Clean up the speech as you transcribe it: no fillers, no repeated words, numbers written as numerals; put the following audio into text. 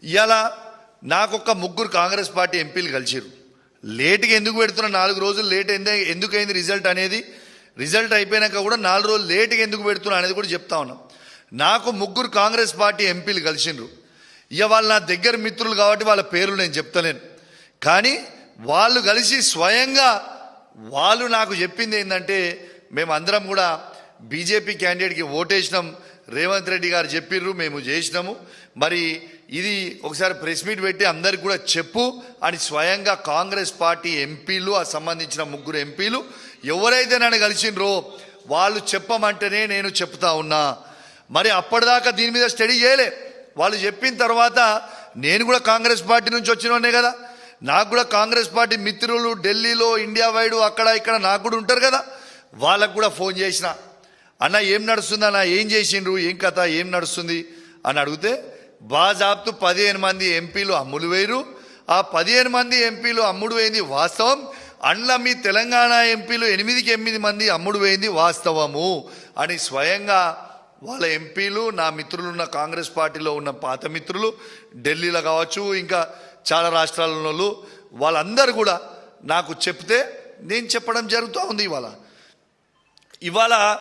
ఇవాళ నాకొక్క ముగ్గురు కాంగ్రెస్ పార్టీ ఎంపీలు కలిసిరు. లేట్గా ఎందుకు పెడుతున్నా, 4 రోజులు లేట్ ఎందుకు అయింది రిజల్ట్ అనేది, రిజల్ట్ అయిపోయినాక కూడా 4 రోజులు లేట్గా ఎందుకు పెడుతున్నా అనేది కూడా చెప్తా ఉన్నాం. నాకు ముగ్గురు కాంగ్రెస్ పార్టీ ఎంపీలు కలిసిండ్రు. ఇక వాళ్ళు నా దగ్గర మిత్రులు కాబట్టి వాళ్ళ పేర్లు నేను చెప్తలేను, కానీ వాళ్ళు కలిసి స్వయంగా వాళ్ళు నాకు చెప్పింది ఏంటంటే, మేమందరం కూడా బీజేపీ క్యాండిడేట్కి ఓటేసినాం, రేవంత్ రెడ్డి గారు చెప్పిర్రు, మేము చేసినాము, మరి ఇది ఒకసారి ప్రెస్ మీట్ పెట్టి అందరికి కూడా చెప్పు అని స్వయంగా కాంగ్రెస్ పార్టీ ఎంపీలు, ఆ సంబంధించిన ముగ్గురు ఎంపీలు ఎవరైతే నన్ను కలిసిండ్రో వాళ్ళు చెప్పమంటేనే నేను చెప్తా ఉన్నా. మరి అప్పటిదాకా దీని మీద స్టడీ చేయలే. వాళ్ళు చెప్పిన తర్వాత నేను కూడా కాంగ్రెస్ పార్టీ నుంచి వచ్చినోనే కదా, నాకు కూడా కాంగ్రెస్ పార్టీ మిత్రులు ఢిల్లీలో, ఇండియా వైడ్ అక్కడ ఇక్కడ నాకు కూడా ఉంటారు కదా, వాళ్ళకు కూడా ఫోన్ చేసిన, అన్న ఏం నడుస్తుంది అన్న, ఏం చేసిండ్రు, ఏం కథ, ఏం నడుస్తుంది అని అడిగితే బాజాబ్తు 15 మంది ఎంపీలు అమ్ముడు వేయరు, ఆ 15 మంది ఎంపీలు అమ్ముడు వేయింది వాస్తవం, అండ్ల మీ తెలంగాణ ఎంపీలు 8 మంది అమ్ముడు వేయింది వాస్తవము అని స్వయంగా వాళ్ళ ఎంపీలు, నా మిత్రులున్న కాంగ్రెస్ పార్టీలో ఉన్న పాత మిత్రులు ఢిల్లీలో కావచ్చు, ఇంకా చాలా రాష్ట్రాలలో వాళ్ళందరూ కూడా నాకు చెప్తే నేను చెప్పడం జరుగుతూ ఉంది. ఇవాళ